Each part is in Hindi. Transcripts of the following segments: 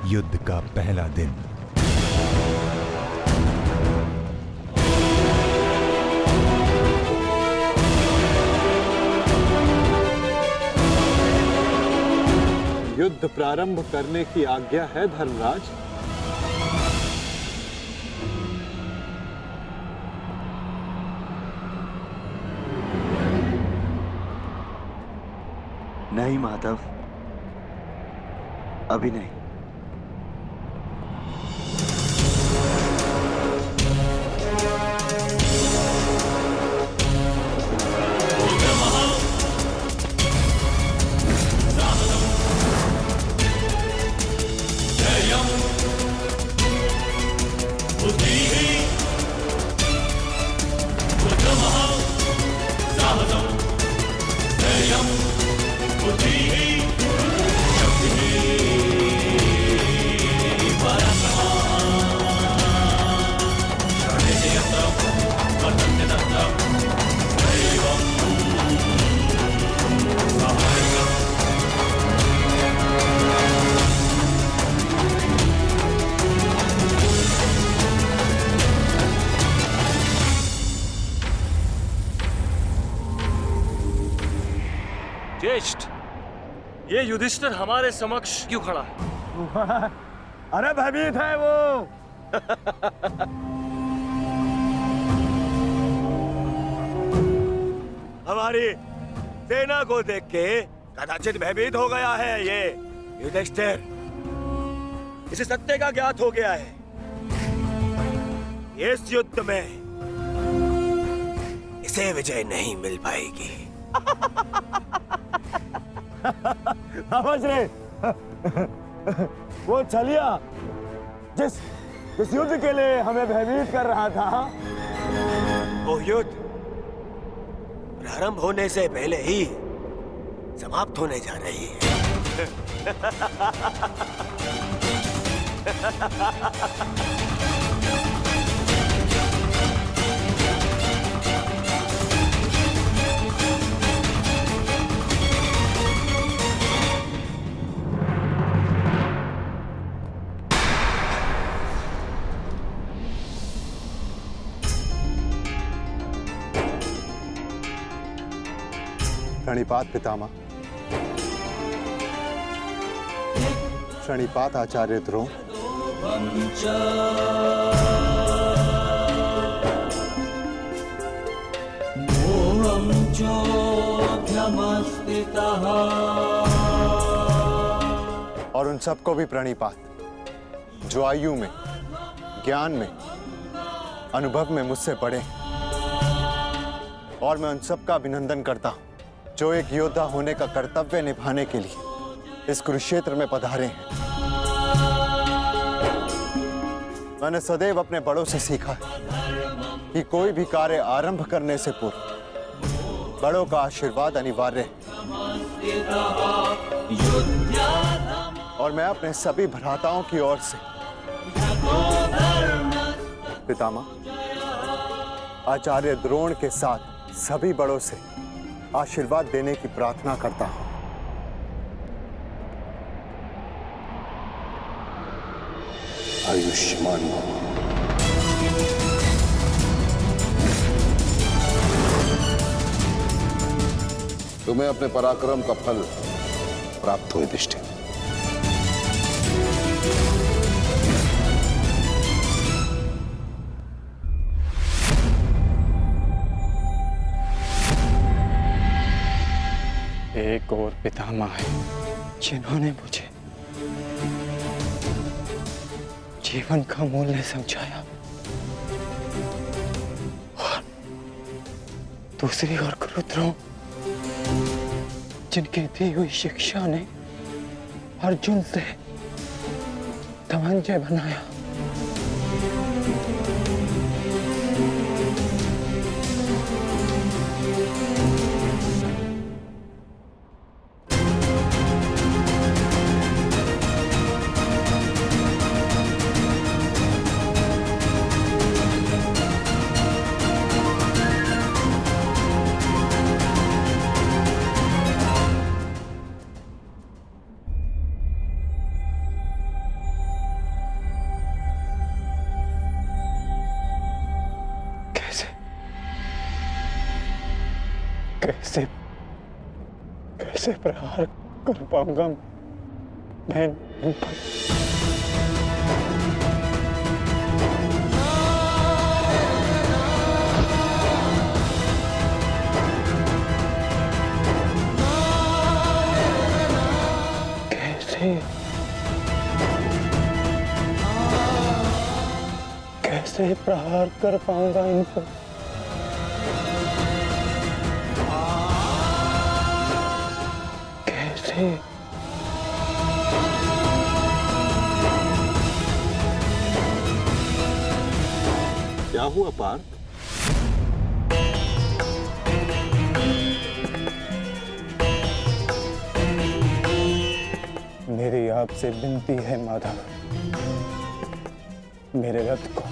युद्ध का पहला दिन। युद्ध प्रारंभ करने की आज्ञा है धर्मराज। नहीं माधव, अभी नहीं। ज्येष्ठ, ये युधिष्ठिर हमारे समक्ष क्यों खड़ा है? अरे भयभीत है वो। हमारी सेना को देख के कदाचित भयभीत हो गया है ये युधिष्ठिर। इसे सत्य का ज्ञात हो गया है। इस युद्ध में इसे विजय नहीं मिल पाएगी। समझ रहे? वो छलिया जिस युद्ध के लिए हमें भयभीत कर रहा था, वो युद्ध प्रारंभ होने से पहले ही समाप्त होने जा रही है। प्रणिपात पितामह। प्रणिपात आचार्य द्रोण। और उन सबको भी प्रणिपात जो आयु में, ज्ञान में, अनुभव में मुझसे बड़े। और मैं उन सबका अभिनंदन करता हूं जो एक योद्धा होने का कर्तव्य निभाने के लिए इस कुरुक्षेत्र में पधारे हैं। मैंने सदैव अपने बड़ों से सीखा है कि कोई भी कार्य आरंभ करने से पूर्व बड़ों का आशीर्वाद अनिवार्य है। और मैं अपने सभी भ्राताओं की ओर से पितामह आचार्य द्रोण के साथ सभी बड़ों से आशीर्वाद देने की प्रार्थना करता हूं। आयुष्मान भव। तुम्हें अपने पराक्रम का फल प्राप्त हो युधिष्ठिर। एक और पितामह है जिन्होंने मुझे जीवन का मूल्य समझाया, और दूसरी ओर गुरुद्रोण जिनकी दी हुई शिक्षा ने अर्जुन से धनंजय बनाया। कैसे कैसे प्रहार कर पाऊंगा मैं इन पर? कैसे प्रहार कर पाऊंगा इन पर? कैसे? क्या हुआ पार्थ? मेरी आपसे विनती है माधव, मेरे रथ को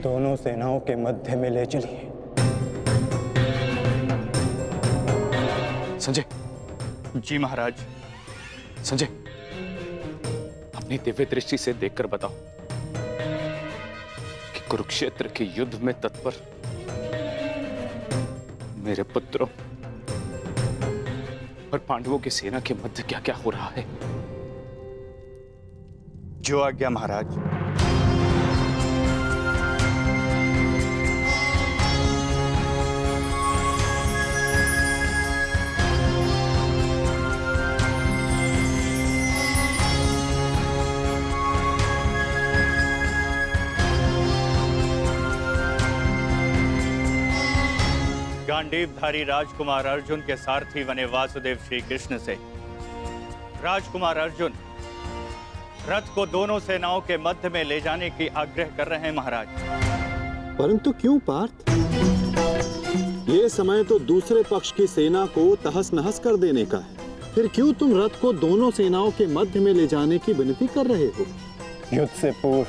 दोनों सेनाओं के मध्य में ले चलिए। संजय। जी महाराज। संजय, अपनी दिव्य दृष्टि से देखकर बताओ कि कुरुक्षेत्र के युद्ध में तत्पर मेरे पुत्रों और पांडवों की सेना के मध्य क्या क्या हो रहा है। जो आज्ञा महाराज। गांडीवधारी राजकुमार अर्जुन के सारथी बने वासुदेव श्री कृष्ण से राजकुमार अर्जुन रथ को दोनों सेनाओं के मध्य में ले जाने की आग्रह कर रहे हैं महाराज। परंतु क्यों पार्थ? ये समय तो दूसरे पक्ष की सेना को तहस नहस कर देने का है, फिर क्यों तुम रथ को दोनों सेनाओं के मध्य में ले जाने की विनती कर रहे हो? युद्ध से पूर्व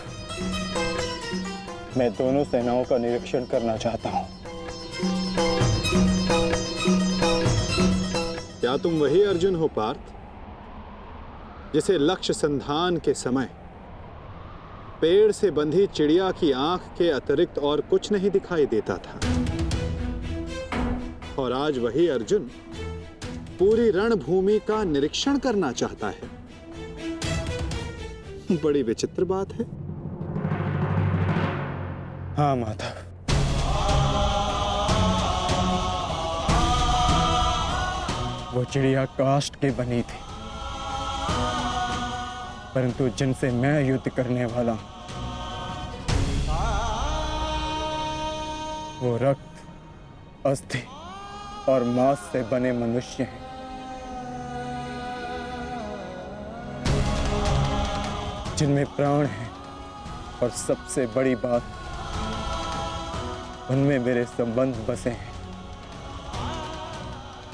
मैं दोनों सेनाओं का निरीक्षण करना चाहता हूं। क्या तुम वही अर्जुन हो पार्थ, जिसे लक्ष्य संधान के समय पेड़ से बंधी चिड़िया की आंख के अतिरिक्त और कुछ नहीं दिखाई देता था, और आज वही अर्जुन पूरी रणभूमि का निरीक्षण करना चाहता है? बड़ी विचित्र बात है। हाँ माधव, वो चिड़िया काष्ठ की बनी थी, परंतु जिनसे मैं युद्ध करने वाला हूं वो रक्त, अस्थि और मांस से बने मनुष्य हैं। जिनमें प्राण है, और सबसे बड़ी बात, उनमें मेरे संबंध बसे हैं।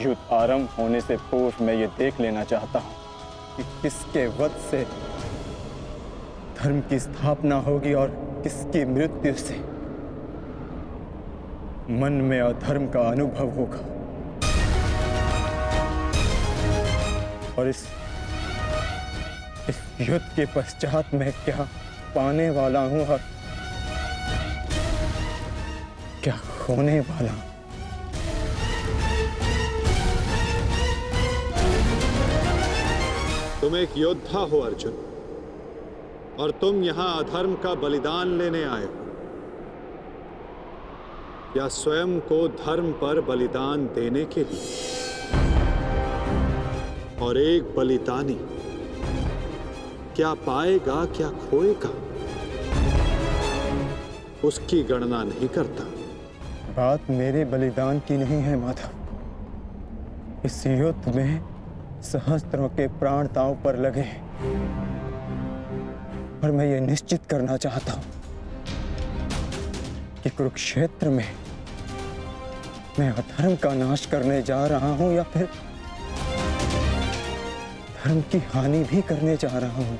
युद्ध आरंभ होने से पूर्व मैं ये देख लेना चाहता हूं कि किसके वध से धर्म की स्थापना होगी और किसकी मृत्यु से मन में अधर्म का अनुभव होगा। और इस युद्ध के पश्चात मैं क्या पाने वाला हूं और क्या खोने वाला हूं। तुम एक योद्धा हो अर्जुन, और तुम यहां अधर्म का बलिदान लेने आए हो, या स्वयं को धर्म पर बलिदान देने के लिए? और एक बलिदानी क्या पाएगा क्या खोएगा, उसकी गणना नहीं करता। बात मेरे बलिदान की नहीं है माधव। इस युद्ध में सहस्त्रों के प्राण दांव पर लगे हैं, और मैं ये निश्चित करना चाहता हूं कि कुरुक्षेत्र में मैं अधर्म का नाश करने जा रहा हूं या फिर धर्म की हानि भी करने जा रहा हूं।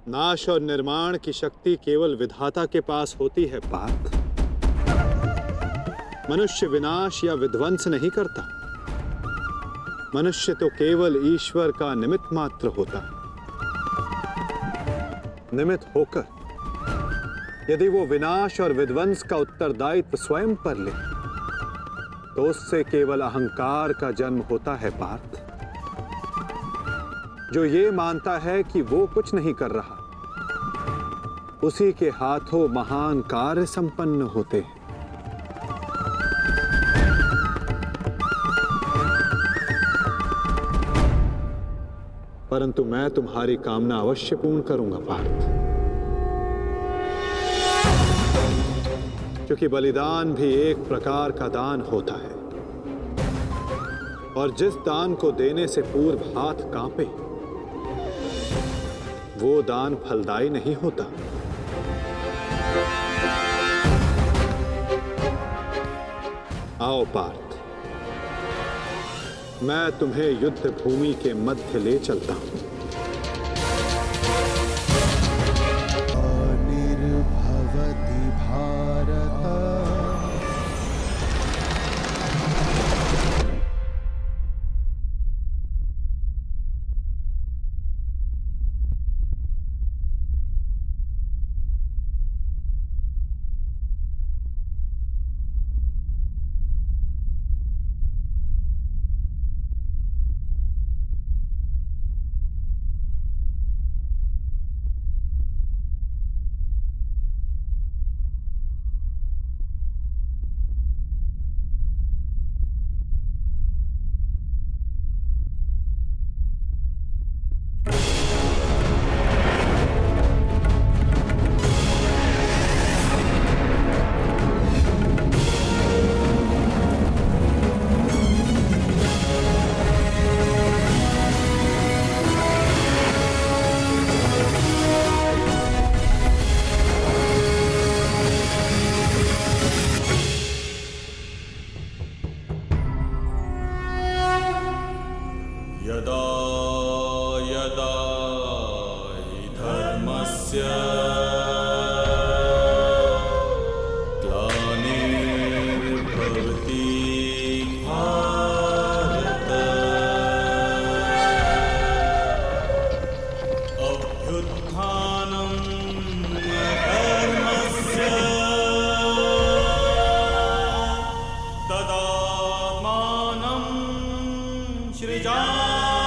नाश और निर्माण की शक्ति केवल विधाता के पास होती है पार्थ। मनुष्य विनाश या विध्वंस नहीं करता। मनुष्य तो केवल ईश्वर का निमित्त मात्र होता है। निमित्त होकर यदि वो विनाश और विध्वंस का उत्तरदायित्व स्वयं पर ले तो उससे केवल अहंकार का जन्म होता है पार्थ, जो ये मानता है कि वो कुछ नहीं कर रहा, उसी के हाथों महान कार्य संपन्न होते हैं। परंतु मैं तुम्हारी कामना अवश्य पूर्ण करूंगा पार्थ, क्योंकि बलिदान भी एक प्रकार का दान होता है, और जिस दान को देने से पूर्व हाथ कांपे वो दान फलदायी नहीं होता। आओ पार्थ, मैं तुम्हें युद्ध भूमि के मध्य ले चलता हूं। निर्भवति भारत। यदा यदा हि धर्मस्य ग्लानिर्भवति भारत अभ्युत्थानं धर्मस्य तदात्मानं सृजाम्यहम्।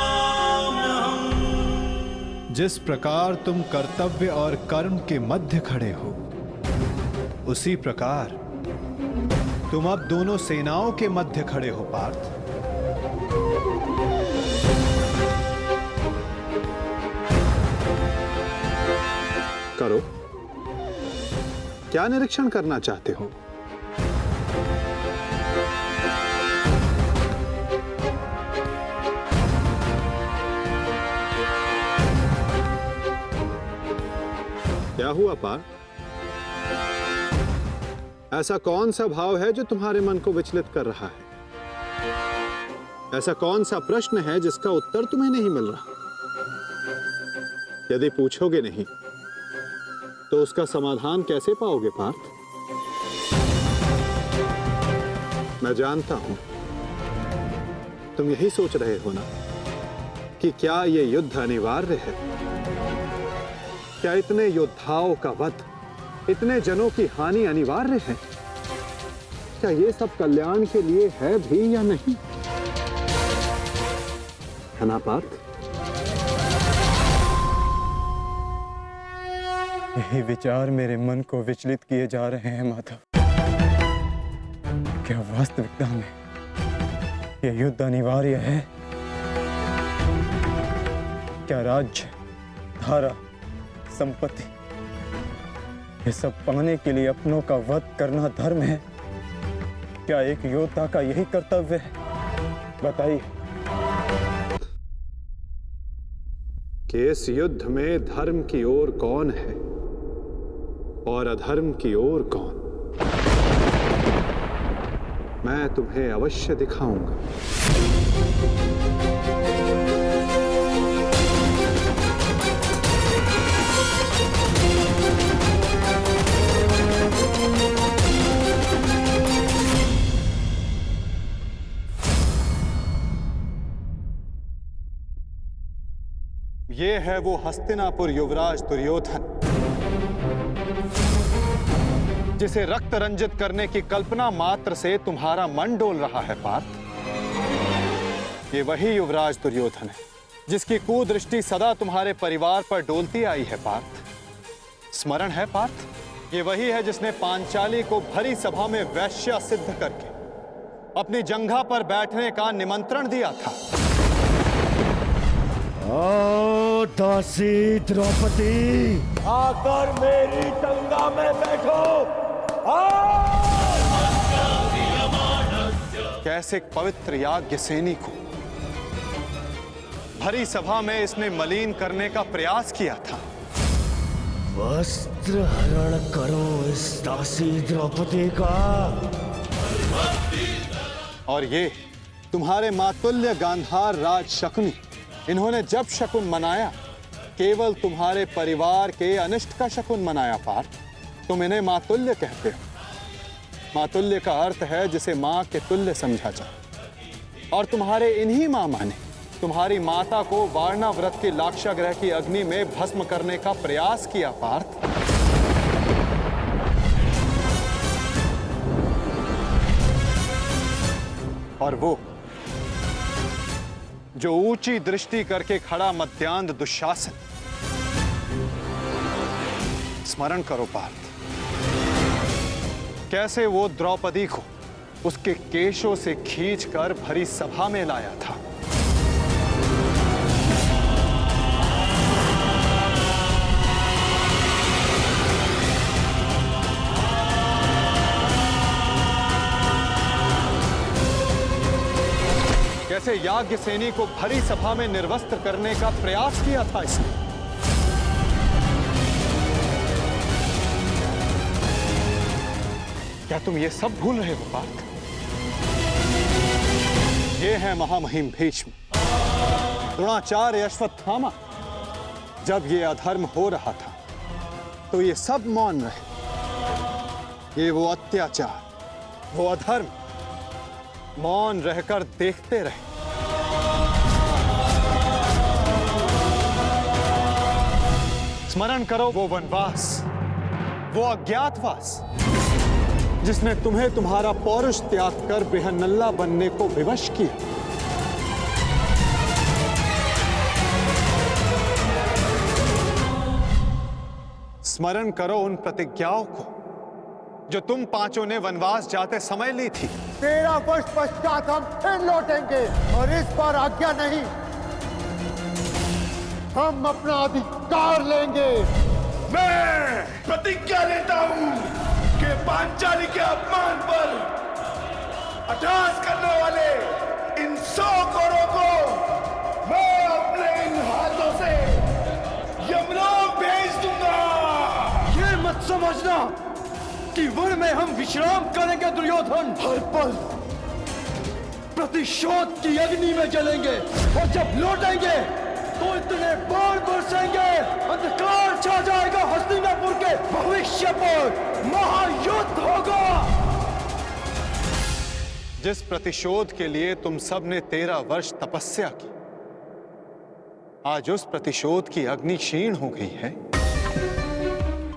जिस प्रकार तुम कर्तव्य और कर्म के मध्य खड़े हो, उसी प्रकार तुम अब दोनों सेनाओं के मध्य खड़े हो पार्थ। करो, क्या निरीक्षण करना चाहते हो? क्या हुआ पार्थ? ऐसा कौन सा भाव है जो तुम्हारे मन को विचलित कर रहा है? ऐसा कौन सा प्रश्न है जिसका उत्तर तुम्हें नहीं मिल रहा? यदि पूछोगे नहीं तो उसका समाधान कैसे पाओगे पार्थ? मैं जानता हूं तुम यही सोच रहे हो ना कि क्या यह युद्ध अनिवार्य है? क्या इतने योद्धाओं का वध, इतने जनों की हानि अनिवार्य है? क्या ये सब कल्याण के लिए है भी या नहीं? है ना पार्थ? यही विचार मेरे मन को विचलित किए जा रहे हैं माधव। क्या वास्तविकता में यह युद्ध अनिवार्य है? क्या राज्य, धारा, संपत्ति, ये सब पाने के लिए अपनों का वध करना धर्म है? क्या एक योद्धा का यही कर्तव्य है? बताइए। कि इस युद्ध में धर्म की ओर कौन है और अधर्म की ओर कौन, मैं तुम्हें अवश्य दिखाऊंगा। ये है वो हस्तिनापुर युवराज दुर्योधन जिसे रक्त रंजित करने की कल्पना मात्र से तुम्हारा मन डोल रहा है पार्थ। ये वही युवराज दुर्योधन है जिसकी कुदृष्टि सदा तुम्हारे परिवार पर डोलती आई है पार्थ। स्मरण है पार्थ? ये वही है जिसने पांचाली को भरी सभा में वैश्य सिद्ध करके अपनी जंघा पर बैठने का निमंत्रण दिया था। ओ दासी द्रौपदी, आकर मेरी टंगा में बैठो। कैसे एक पवित्र याज्ञ सेनी को भरी सभा में इसने मलिन करने का प्रयास किया था। वस्त्र हरण करो इस दासी द्रौपदी का। और ये तुम्हारे मातुल्य गांधार राज शकुनी, इन्होंने जब शकुन मनाया केवल तुम्हारे परिवार के अनिष्ट का शकुन मनाया पार्थ। तुम इन्हें मातुल्य कहते हो। मातुल्य का अर्थ है जिसे मां के तुल्य समझा जाए। और तुम्हारे इन्हीं मामा ने तुम्हारी माता को वारणा व्रत के लाक्षागृह की अग्नि में भस्म करने का प्रयास किया पार्थ। और वो जो ऊंची दृष्टि करके खड़ा मध्यांध दुशासन, स्मरण करो पार्थ, कैसे वो द्रौपदी को उसके केशों से खींचकर भरी सभा में लाया था। कैसे याज्ञ सेनी को भरी सभा में निर्वस्त्र करने का प्रयास किया था इसने। क्या तुम ये सब भूल रहे हो पार्थ? ये है महामहिम भीष्म, द्रोणाचार्य, अश्वत्थामा। जब ये अधर्म हो रहा था तो ये सब मौन रहे। ये वो अत्याचार, वो अधर्म मौन रहकर देखते रहे। स्मरण करो वो वनवास, वो अज्ञातवास जिसने तुम्हें तुम्हारा पौरुष त्याग कर बेहनल्ला बनने को विवश किया। स्मरण करो उन प्रतिज्ञाओं को जो तुम पांचों ने वनवास जाते समय ली थी। 13 वर्ष पश्चात हम फिर लौटेंगे और इस बार आज्ञा नहीं, हम अपना अधिकार लेंगे। मैं प्रतिज्ञा लेता हूं कि पांचाली के अपमान पर अट्टहास करने वाले इन 100 कौरवों को मैं अपने इन हाथों से यमलोक भेज दूंगा। ये मत समझना कि वन में हम विश्राम करेंगे दुर्योधन। हर पल प्रतिशोध की अग्नि में जलेंगे और जब लौटेंगे तो इतने बाण बरसेंगे, अंधकार छा जाएगा हस्तिनापुर के भविष्य पर, महायुद्ध होगा। जिस प्रतिशोध के लिए तुम सब ने 13 वर्ष तपस्या की, आज उस प्रतिशोध की अग्नि क्षीण हो गई है।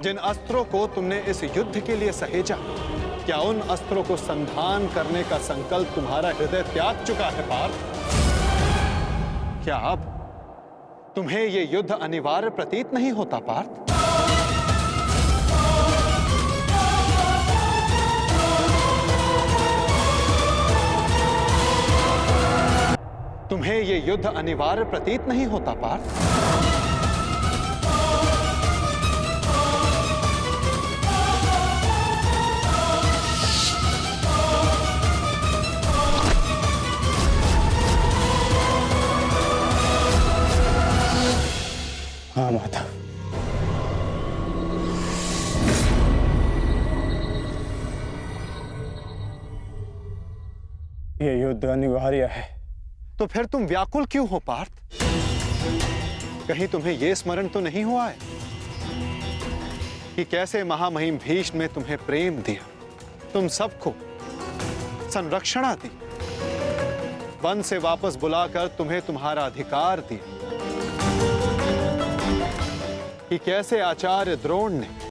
जिन अस्त्रों को तुमने इस युद्ध के लिए सहेजा, क्या उन अस्त्रों को संधान करने का संकल्प तुम्हारा हृदय त्याग चुका है पार्थ? क्या अब तुम्हें यह युद्ध अनिवार्य प्रतीत नहीं होता पार्थ? तुम्हें यह युद्ध अनिवार्य प्रतीत नहीं होता पार्थ? हाँ माता, ये युद्ध अनिवार्य है। तो फिर तुम व्याकुल क्यों हो पार्थ? कहीं तुम्हें यह स्मरण तो नहीं हुआ है कि कैसे महामहिम भीष्म ने तुम्हें प्रेम दिया, तुम सबको संरक्षणा दी, वन से वापस बुलाकर तुम्हें तुम्हारा अधिकार दिया, कि कैसे आचार्य द्रोण ने